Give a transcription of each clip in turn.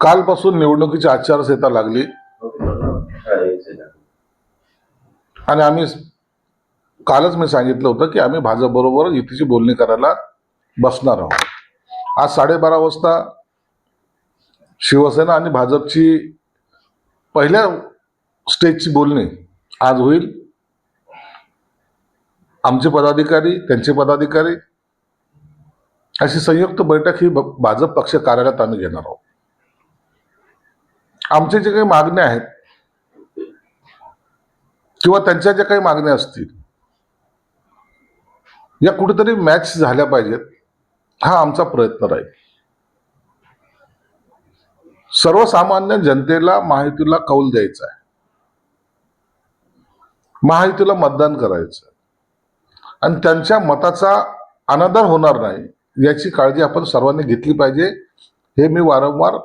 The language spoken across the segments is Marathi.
कालपासून निवडणुकीची आचारसंहिता लागली आणि आम्ही कालच मी सांगितलं होतं की आम्ही भाजप बरोबर युतीची बोलणी करायला बसणार आहोत. आज 12:30 वाजता शिवसेना आणि भाजपची पहिल्या स्टेजची बोलणी आज होईल. आमचे पदाधिकारी, त्यांचे पदाधिकारी अशी संयुक्त बैठक ही भाजप पक्ष कार्यालयात आम्ही घेणार आहोत. आमचे जे काही मागण्या आहेत किंवा त्यांच्या ज्या काही मागण्या असतील या कुठेतरी मॅच झाल्या पाहिजेत, हा आमचा प्रयत्न राहील. सर्वसामान्य जनतेला महायुतीला कौल द्यायचा आहे, महायुतीला मतदान करायचं आणि त्यांच्या मताचा अनादर होणार नाही याची काळजी आपण सर्वांनी घेतली पाहिजे. हे मी वारंवार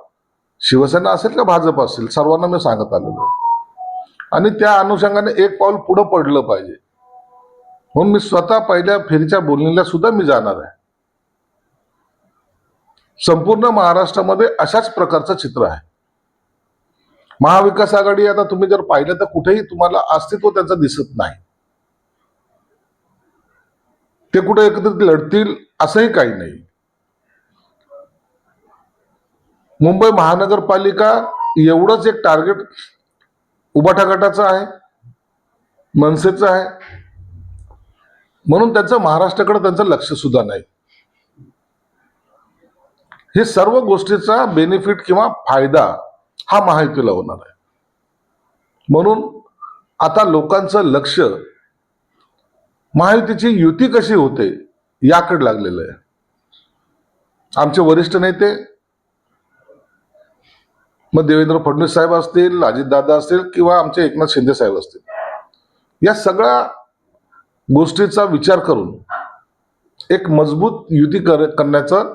शिवसेना असेल का भाजप असेल सर्वांना मी सांगत आलेलो आहे आणि त्या अनुषंगाने एक पाऊल पुढे पडलं पाहिजे म्हणून मी स्वतः पहिल्या फेरीच्या बोलणीला सुद्धा मी जाणार आहे. संपूर्ण महाराष्ट्रामध्ये अशाच प्रकारचं चित्र आहे. महाविकास आघाडी आता तुम्ही जर पाहिलं तर कुठेही तुम्हाला अस्तित्व त्याचं दिसत नाही. ते कुठे एकत्रित लढतील असंही काही नाही. मुंबई महानगरपालिका एवढंच एक टार्गेट उबाटा गटाचं आहे, मनसेचं आहे, म्हणून त्यांचं महाराष्ट्राकडे त्यांचं लक्ष सुद्धा नाही. हे सर्व गोष्टीचा बेनिफिट किंवा फायदा हा महायुतीला होणार आहे. म्हणून आता लोकांचं लक्ष महायुतीची युती कशी होते याकडे लागलेलं आहे. आमचे वरिष्ठ नेते मग देवेंद्र फडणवीस साहेब असतील, अजितदादा असतील किंवा आमचे एकनाथ शिंदे साहेब असतील, या सगळ्या गोष्टीचा विचार करून एक मजबूत युती करण्याचं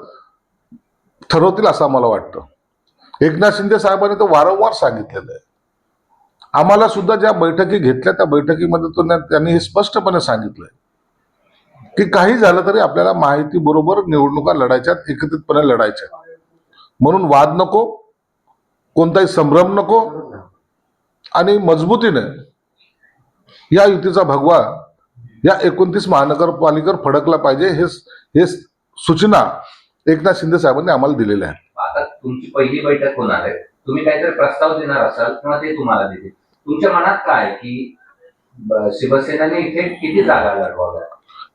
ठरवतील असं मला वाटतं. एकनाथ शिंदे साहेबांनी तर वारंवार सांगितलेलं आहे. आम्हाला सुद्धा ज्या बैठकी घेतल्या त्या बैठकीमध्ये त्यांनी हे स्पष्टपणे सांगितलंय की काही झालं तरी आपल्याला महायुती बरोबर निवडणुका लढायच्यात, एकत्रितपणे लढायच्या. म्हणून वाद नको, कोणताही संभ्रम नको आणि मजबूतीने या युतीचा भगवा या 29 महानगरपालिकेवर फडकला पाहिजे. हे सूचना एकनाथ शिंदे साहेबांनी आम्हाला दिलेल्या आहेत. आता तुमची पहिली बैठक होणार आहे, तुम्ही काहीतरी प्रस्ताव देणार असाल किंवा ते तुम्हाला देतील. तुमच्या मनात काय की शिवसेनेने इथे किती जागा लढवाव्या?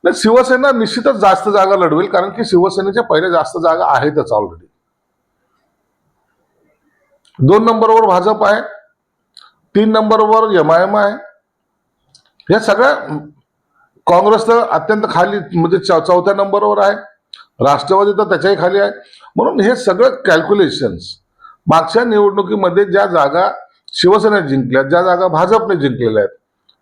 नाही, शिवसेना निश्चितच जास्त जागा लढवेल, कारण की शिवसेनेच्या पहिल्या जास्त जागा आहेतच ऑलरेडी. 2 नंबरवर भाजप आहे, 3 नंबरवर MIM आहे. या सगळ्या काँग्रेस तर अत्यंत खाली म्हणजे 4थ्या नंबरवर आहे, राष्ट्रवादी तर त्याच्याही खाली आहे. म्हणून हे सगळं कॅल्क्युलेशन्स मागच्या निवडणुकीमध्ये ज्या जागा शिवसेना जिंकल्या, ज्या जागा भाजपने जिंकलेल्या आहेत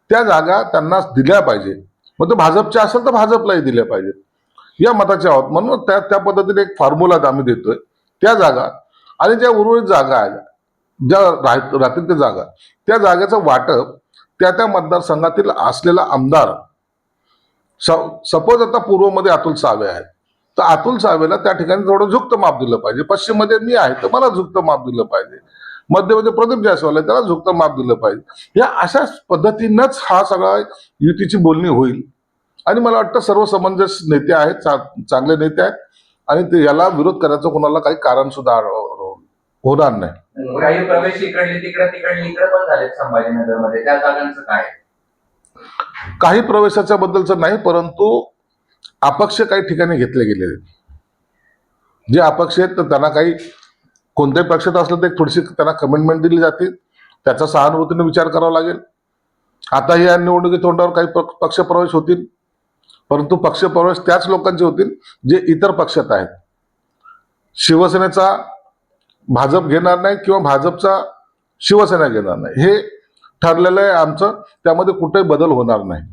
त्या जागा त्यांना दिल्या पाहिजे. मग तो भाजपच्या असेल तर भाजपलाही दिल्या पाहिजेत या मताच्या आहोत. म्हणून त्या पद्धतीने एक फॉर्म्युला आम्ही देतोय. त्या जागा आणि ज्या उर्वरित जागा आहेत, ज्या राहतील त्या जागा, त्या जागेचं वाटप त्या मतदारसंघातील असलेला आमदार, सपोज आता पूर्वमध्ये अतुल सावे आहेत तर अतुल सावेला त्या ठिकाणी थोडं झुकतं माप दिलं पाहिजे. पश्चिममध्ये मी आहे तर मला झुकतं माप दिलं पाहिजे. मध्यमध्ये प्रदीप जायस्वाल आहे त्याला झुकतं माप दिलं पाहिजे. या अशाच पद्धतीनंच हा सगळा युतीची बोलणी होईल आणि मला वाटतं सर्व समंजस नेते आहेत, चांगले नेते आहेत आणि ते याला विरोध करायचं कोणाला काही कारण सुद्धा होणार नाही. काही प्रवेश इकडले तिकडे पण झाले संभाजीनगरमध्ये, त्या जागांचं काय? काही प्रवेशाच्या बद्दलचं नाही, परंतु अपक्ष काही ठिकाणी घेतले गेलेले. जे अपक्ष आहेत तर त्यांना काही कोणत्याही पक्षात असलं तर एक थोडीशी त्यांना कमिटमेंट दिली जाते, त्याचा सहानुभूतीने विचार करावा लागेल. आता या निवडणुकी तोंडावर काही पक्ष प्रवेश होतील, परंतु पक्ष प्रवेश त्याच लोकांचे होतील जे इतर पक्षात आहेत. शिवसेनेचा भाजप घेणार नाही किंवा भाजपचा शिवसेना घेणार नाही, हे ठरलेलं आहे आमचं. त्यामध्ये कुठेही बदल होणार नाही.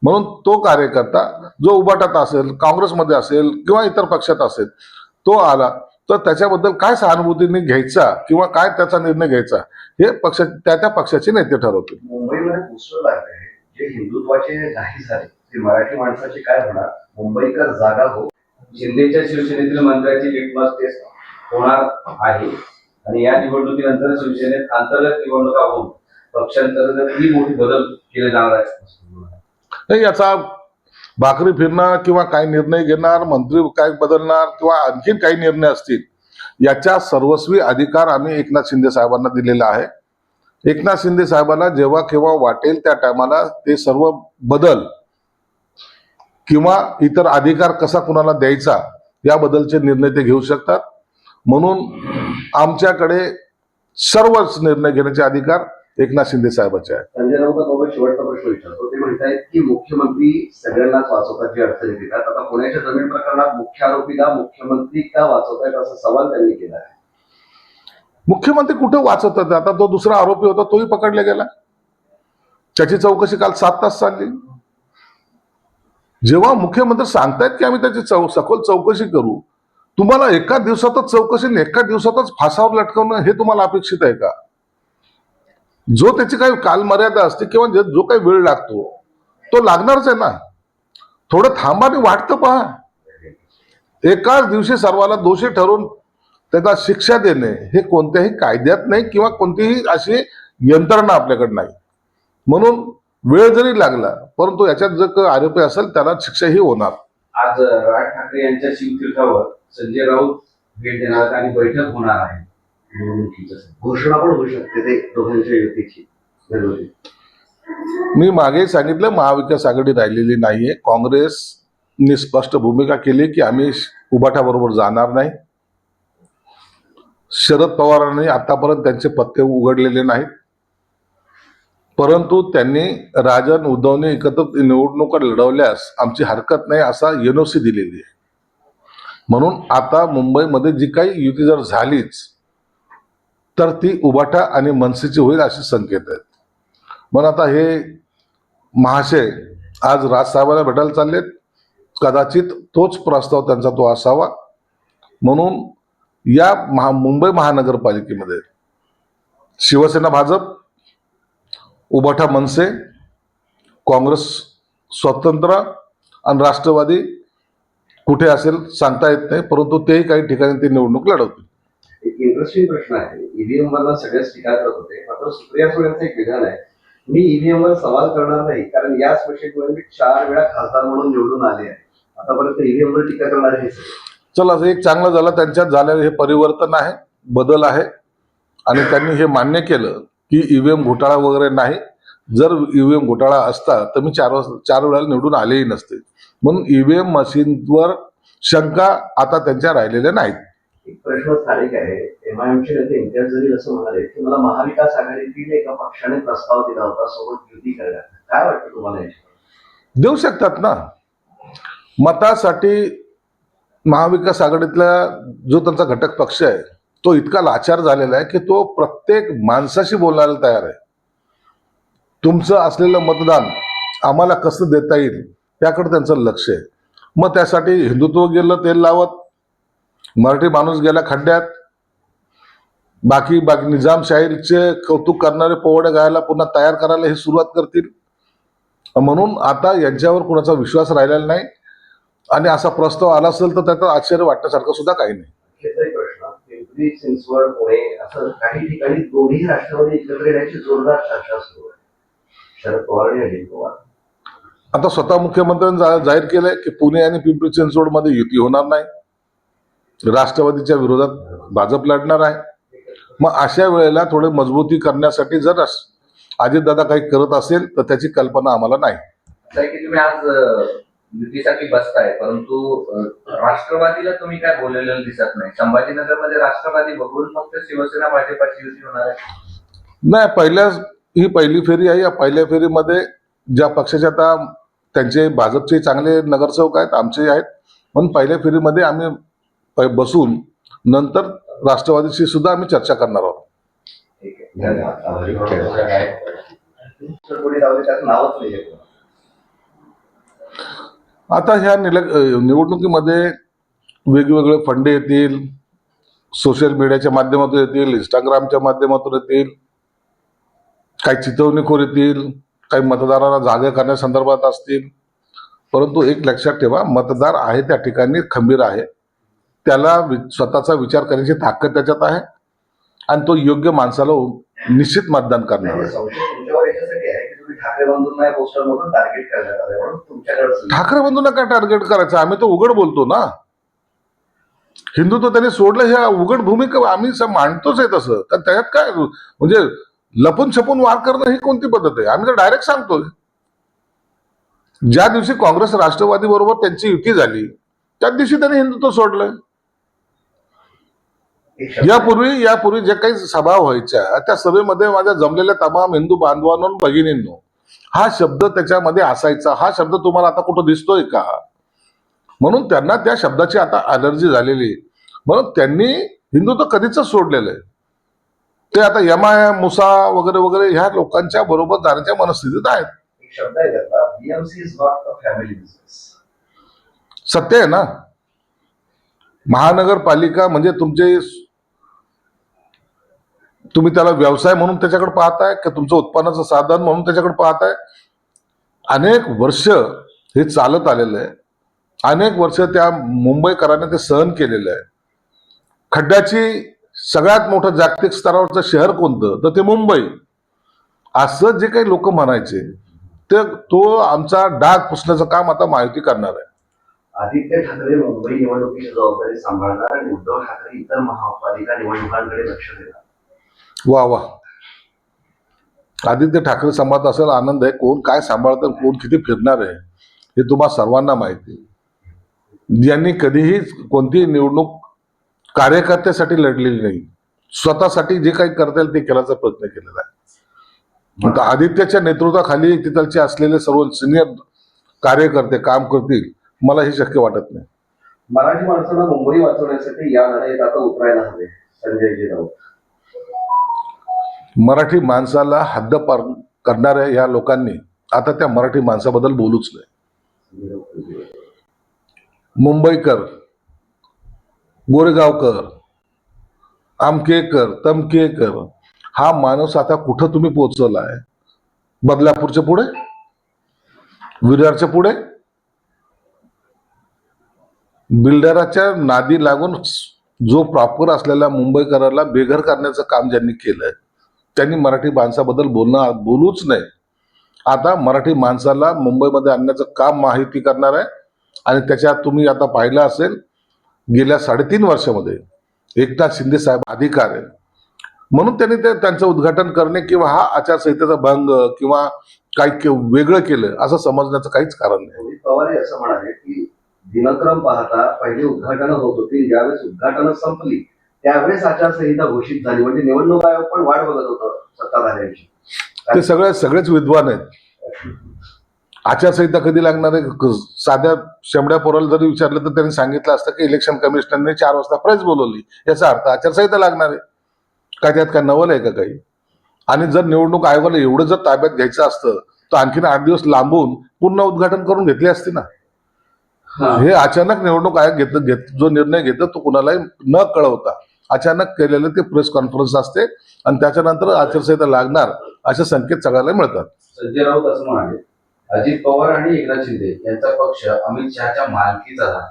म्हणून तो कार्यकर्ता जो उबाटात असेल, काँग्रेसमध्ये असेल किंवा इतर पक्षात असेल, तो आला तर त्याच्याबद्दल काय सहानुभूतीने घ्यायचा किंवा काय त्याचा निर्णय घ्यायचा हे त्या पक्षाचे नेते ठरवतील. मुंबईमध्ये पुसलं लागले जे हिंदुत्वाचे नाही झाले ते मराठी माणसाचे काय होणार? मुंबईकर जागा हो. शिंदेच्या शिवसेनेतील मंत्र्याची लिटमस टेस्ट होणार आहे. आणि या निवडणुकीनंतर शिवसेनेत अंतर्गत निवडणुका होऊन पक्षांतर्गत मोठी बदल केले जाणार आहेत. नाही, याचा भाकरी फिरणार किंवा काय निर्णय घेणार, मंत्री काय बदलणार किंवा आणखीन काही निर्णय असतील, याच्या सर्वस्वी अधिकार आम्ही एकनाथ शिंदे साहेबांना दिलेला आहे. एकनाथ शिंदे साहेबांना जेव्हा केव्हा वाटेल त्या टायमाला ते सर्व बदल किंवा इतर अधिकार कसा कुणाला द्यायचा याबद्दलचे निर्णय ते घेऊ शकतात. म्हणून आमच्याकडे सर्वच निर्णय घेण्याचे अधिकार एकनाथ शिंदे साहेबांचे आहेत. संजय राऊत शेवटचा प्रश्न विचारतो. ते म्हणतायत की मुख्यमंत्री सगळ्यांनाच वाचवतात जे अडचणी देतात. आता पुण्याच्या जमीन प्रकरणात मुख्य आरोपीला मुख्यमंत्री का वाचवतायत असा सवाल त्यांनी केला आहे. मुख्यमंत्री कुठे वाचवतात? आता तो दुसरा आरोपी होता तोही पकडला गेला. त्याची चौकशी काल 7 तास चालली. जेव्हा मुख्यमंत्री सांगतायत की आम्ही त्याची सखोल चौकशी करू, तुम्हाला एका दिवसातच चौकशी आणि एका दिवसातच फासावर लटकवणं हे तुम्हाला अपेक्षित आहे का? जो त्याची काही कालमर्यादा असते किंवा जो काही वेळ लागतो तो लागणारच आहे ना. थोडं थांबा आणि वाटतं पहा. एकाच दिवशी सर्वाला दोषी ठरवून त्याला शिक्षा देणे हे कोणत्याही कायद्यात नाही किंवा कोणतीही अशी यंत्रणा आपल्याकडे नाही. म्हणून वेळ जरी लागला परंतु याच्यात जर काही आरोपी असेल त्याला शिक्षाही होणार. आज राज ठाकरे यांच्या शिवतीर्थावर संजय राऊत भेट देणार आहेत आणि बैठक होणार आहे. निवडणुकीचं घोषणा पण होऊ शकते ते दोघांच्या युतीची. मी मागे सांगितलं महाविकास आघाडी राहिलेली नाहीये. काँग्रेसने स्पष्ट भूमिका केली की आम्ही उबाठाबरोबर जाणार नाही. शरद पवारांनी आतापर्यंत त्यांचे पत्ते उघडलेले नाहीत, परंतु त्यांनी राजन उद्धवने एकत्र निवडणुका लढवल्यास आमची हरकत नाही असा एनओसी दिलेली आहे. म्हणून आता मुंबईमध्ये जी काही युती जर झालीच तर ती उबाठा आणि मनसेची होईल असे संकेत आहेत. पण आता हे महाशय आज राजसाहेबांना भेटायला चाललेत. कदाचित तोच प्रस्ताव त्यांचा तो असावा. म्हणून या मुंबई महानगरपालिकेमध्ये शिवसेना भाजप, उबाठा मनसे, काँग्रेस स्वतंत्र आणि राष्ट्रवादी कुठे असेल सांगता येत नाही, परंतु तेही काही ठिकाणी ते निवडणूक लढवतील. एक इंटरेस्टिंग प्रश्न आहे. ईव्हीएम वरला सगळ्याच टीका करत होते, मात्र सुप्रिया सुळे यांचं एक विधान आहे, मी ईव्हीएम वर सवाल करणार नाही कारण याच मशीनवर मी 4 वेळा खासदार म्हणून निवडून आले आहे. आतापर्यंत ईव्हीएम वर टीका करणार हे चला, एक चांगलं झालं त्यांच्यात झालेलं हे परिवर्तन आहे, बदल आहे आणि त्यांनी हे मान्य केलं की ईव्हीएम घोटाळा वगैरे नाही. जर ईव्हीएम घोटाळा असता तर मी 4 वेळा निवडून आलेही नसते. म्हणून ईव्हीएम मशीनवर शंका आता त्यांच्या राहिलेल्या नाहीत. एक प्रश्न स्थानिक आहे. एमआयएमचे नेते इम्तियाज जलील असं म्हणाले की मला महाविकास आघाडीतील एका पक्षाने प्रस्ताव दिला होता सोबत युती करायला. काय वाटतं तुम्हाला याच्यावर? देऊ शकतात ना. मतासाठी महाविकास आघाडीतला जो त्यांचा घटक पक्ष आहे तो इतका लाचार झालेला आहे की तो प्रत्येक माणसाशी बोलायला तयार आहे. तुमचं असलेलं मतदान आम्हाला कसं देता येईल त्याकडे त्यांचं लक्ष आहे. मग त्यासाठी हिंदुत्व गेलं तेल लावत, मराठी माणूस गेला खड्ड्यात, बाकी निजामशाहीचे कौतुक करणारे पोवडे गायला पुन्हा तयार करायला हे सुरुवात करतील. म्हणून आता यांच्यावर कुणाचा विश्वास राहिलेला नाही आणि असा प्रस्ताव आला असेल तर त्याचं आश्चर्य वाटण्यासारखं सुद्धा काही नाही. प्रश्न पिंपरी चिंचवड पुणे असं काही ठिकाणी दोन्ही राष्ट्रवादी एकत्र येण्याची जोरदार चर्चा सुरू आहे. शरद पवार आणि अजित पवार आता स्वतः मुख्यमंत्र्यांनी जाहीर केलंय की पुणे आणि पिंपरी चिंचवडमध्ये युती होणार नाही, राष्ट्रवादीच्या विरोधात भाजप लढणार आहे. मग अशा वेळेला थोडे मजबूती करण्यासाठी जर अजितदादा काही करत असेल तर त्याची कल्पना आम्हाला नाही. असं आहे की तुम्ही आज युतीसाठी बसताय, परंतु राष्ट्रवादीला तुम्ही काय बोललेलं दिसत नाही. संभाजीनगरमध्ये राष्ट्रवादी बघून फक्त शिवसेना भाजपाची युती होणार आहे. नाही, ही पहिली फेरी आहे. या पहिल्या फेरीमध्ये ज्या पक्षाचे आता त्यांचे भाजपचे चांगले नगरसेवक आहेत, आमचे आहेत, म्हणून पहिल्या फेरीमध्ये आम्ही बसून नंतर राष्ट्रवादीशी सुद्धा आम्ही चर्चा करणार आहोत. ठीक आहे. कोणी लावले त्याचं नावच नाही आहे. आता ह्या निवडणुकीमध्ये वेगवेगळे फंडे येतील, सोशल मीडियाच्या माध्यमातून येतील, इंस्टाग्रामच्या माध्यमातून येतील, काही चितवणीखोर येतील, काही मतदारांना जागे करण्यासंदर्भात असतील. परंतु एक लक्षात ठेवा, मतदार आहे त्या ठिकाणी खंबीर आहे, त्याला स्वतःचा विचार करण्याची ताकद त्याच्यात आहे आणि तो योग्य माणसाला निश्चित मतदान करणार नाही, आहे. संशय तुमच्यावर याच्यासाठी आहे की तुम्ही ठाकरे बंधूंना या पोस्टरमधून टार्गेट करण्यात आले म्हणून तुमच्याकडे ठाकरे बंधूंना काय टार्गेट करायचं, आम्ही तर उघड बोलतो ना. हिंदुत्व त्यांनी सोडलं ह्या उघड भूमिका आम्ही मांडतोच आहे तसं. तर त्याच्यात काय म्हणजे लपून छपून वार करणं ही कोणती पद्धत आहे? आम्ही तर डायरेक्ट सांगतोय. ज्या दिवशी काँग्रेस राष्ट्रवादी बरोबर त्यांची युती झाली त्याच दिवशी त्यांनी हिंदुत्व सोडलंय. यापूर्वी जे काही सभा व्हायच्या त्या सभेमध्ये माझ्या जमलेल्या तमाम हिंदू बांधवांनो आणि भगिनींनो हा शब्द त्याच्यामध्ये असायचा. हा शब्द तुम्हाला आता कुठं दिसतोय का? म्हणून त्यांना त्या शब्दाची आता अलर्जी झालेली, म्हणून त्यांनी हिंदुत्व कधीच सोडलेलं आहे. ते आता यमाया मुसा वगैरे वगैरे ह्या लोकांच्या बरोबर जाण्याच्या मनस्थितीत आहेत. एक शब्द आहे त्याचा, BMC is not a family business. सत्य आहे ना. महानगरपालिका म्हणजे तुम्ही त्याला व्यवसाय म्हणून त्याच्याकडे पाहताय का तुमचं उत्पन्नाचं साधन म्हणून त्याच्याकडे पाहताय? अनेक वर्ष हे चालत आलेलं आहे. अनेक वर्ष त्या मुंबईकरांनी ते सहन केलेलं आहे. खड्ड्याची सगळ्यात मोठं जागतिक स्तरावरचं शहर कोणतं? तर ते मुंबई. असं जे काही लोक म्हणायचे तो आमचा डाग पुसण्याचं काम आता महायुती करणार आहे. आदित्य ठाकरे मुंबई निवडणुकीची जबाबदारी सांभाळणार आणि उद्धव ठाकरे इतर महापालिका निवडणुकांकडे लक्ष देणार. वा वा. आदित्य ठाकरे सांभाळत असेल आनंद आहे. कोण काय सांभाळतं, कोण किती फिरणार आहे हे तुम्हा सर्वांना माहिती आहे. यांनी कधीही कोणतीही निवडणूक कार्यकर्त्यासाठी लढलेली नाही. स्वतःसाठी जे काही करता येईल ते करायचा प्रयत्न केलेला आहे. आता आदित्यच्या नेतृत्वाखाली तिथलचे असलेले सर्व सिनियर कार्यकर्ते काम करतील मला हे शक्य वाटत नाही. मराठी माणसांना मुंबई वाचवण्यासाठी या लढाईत आता उतरायला हवे. संजयजी राऊत. मराठी माणसाला हद्दपार करणाऱ्या या लोकांनी आता त्या मराठी माणसाबद्दल बोलूच नाही. मुंबईकर, गोरेगावकर, आमकेकर, तमकेकर हा माणूस आता कुठं तुम्ही पोहोचवलाय? बदलापूरच्या पुढे, विरारच्या पुढे, बिल्डराच्या नादी लागून जो प्रॉपर असलेल्या मुंबईकराला बेघर करण्याचं काम ज्यांनी केलंय त्यांनी मराठी माणसाबद्दल बोलूच नाही. आता मराठी माणसाला मुंबईमध्ये आणण्याचं काम महायुती करणार आहे. आणि त्याच्यात तुम्ही आता पाहिलं असेल गेल्या 3.5 वर्षामध्ये एकनाथ शिंदे साहेब अधिकार आहे म्हणून त्यांनी त्यांचं उद्घाटन करणे किंवा हा आचारसंहितेचा भंग किंवा काही वेगळं केलं असं समजण्याचं काहीच कारण नाही. रोहित पवार हे असं म्हणाले की दिनक्रम पाहता पहिले उद्घाटन होत होती, ज्यावेळेस उद्घाटन संपली त्यावेळेस आचारसंहिता घोषित झाली. म्हणजे निवडणूक आयोग पण वाट बघत होतं सत्ताधाऱ्यांची. ते सगळेच विद्वान आहेत. आचारसंहिता कधी लागणार आहे? साध्या शेंबड्या पोराला जरी विचारलं तर त्यांनी सांगितलं असतं की इलेक्शन कमिशनरने 4 वाजता प्रेस बोलवली, याचा अर्थ आचारसंहिता लागणार आहे. काय त्यात काय नवल आहे का काही? आणि जर निवडणूक आयोगाला एवढं जर ताब्यात घ्यायचं असतं तर आणखीन 8 दिवस लांबून पुन्हा उद्घाटन करून घेतली असती ना. हे अचानक निवडणूक आयोग जो निर्णय घेतो तो कुणालाही न कळवता अचानक केलेलं ते प्रेस कॉन्फरन्स असते आणि त्याच्यानंतर आचारसंहिता लागणार असे संकेत सगळ्याला मिळतात. संजय राऊत असं म्हणाले, अजित पवार आणि एकनाथ शिंदे यांचा पक्ष अमित शहाच्या मालकीचा झाला.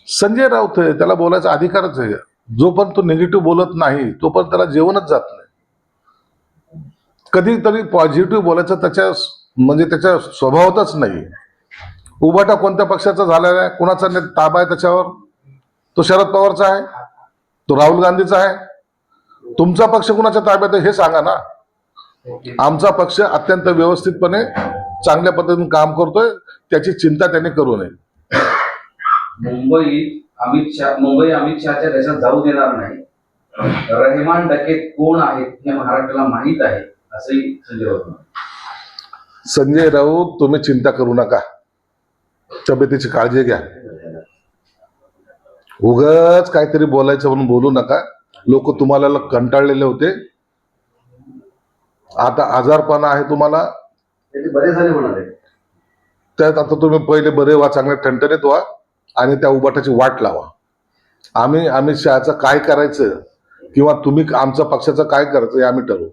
संजय राऊत आहे, त्याला बोलायचा अधिकारच आहे. जोपर्यंत तो निगेटिव्ह बोलत नाही तोपर्यंत त्याला जेवणच जात नाही. कधीतरी पॉझिटिव्ह बोलायचं त्याच्या स्वभावातच नाही. उभाटा कोणत्या पक्षाचा झालेला आहे? कुणाचा ताबा आहे त्याच्यावर? तो शरद पवारचा आहे, तो राहुल गांधीचा आहे. तुमचा पक्ष कुणाच्या ताब्यात आहे हे सांगा ना. आमचा पक्ष अत्यंत व्यवस्थितपणे चांगल्या पद्धतीने काम करतोय, त्याची चिंता त्यांनी करू नये. मुंबई अमित शहाच्या देशात जाऊ देणार नाही. रहमान डकेत कोण आहेत हे महाराष्ट्राला माहीत आहे असंही संजय राऊत म्हणाले. संजय राऊत तुम्ही चिंता करू नका, तब्येतीची काळजी घ्या. उगाच काहीतरी बोलायचं म्हणून बोलू नका. लोक तुम्हाला कंटाळलेले होते, आता आजारपणा आहे तुम्हाला, ते बरे झाले म्हणाले. त्यात आता तुम्ही पहिले बरे व्हा, चांगल्या ठणठणीत व्हा आणि त्या उभाटाची वाट लावा. आम्ही अमित शहाचं काय करायचं किंवा तुम्ही आमच्या पक्षाचं काय करायचं हे आम्ही ठरवू.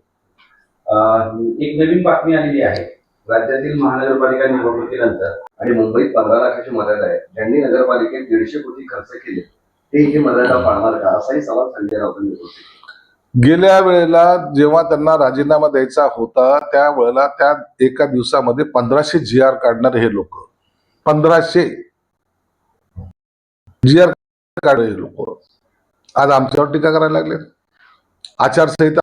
एक नवीन बातमी आलेली आहे. राज्यातील महानगरपालिका निवडणुकीनंतर आणि मुंबईत 15 लाखाची मर्यादा आहे. ज्यांनी नगरपालिकेत 150 कोटी खर्च केले ते ही मर्यादा पाळणार का असाही सवाल संजय राऊतांनी केला. गेल्या वेळेला जेव्हा त्यांना राजीनामा द्यायचा होता त्यावेळेला त्या एका दिवसामध्ये 1500 GR काढणारे हे लोक, 1500 GR काढणारे हे लोक आज आमच्यावर टीका करायला लागले. आचारसंहिता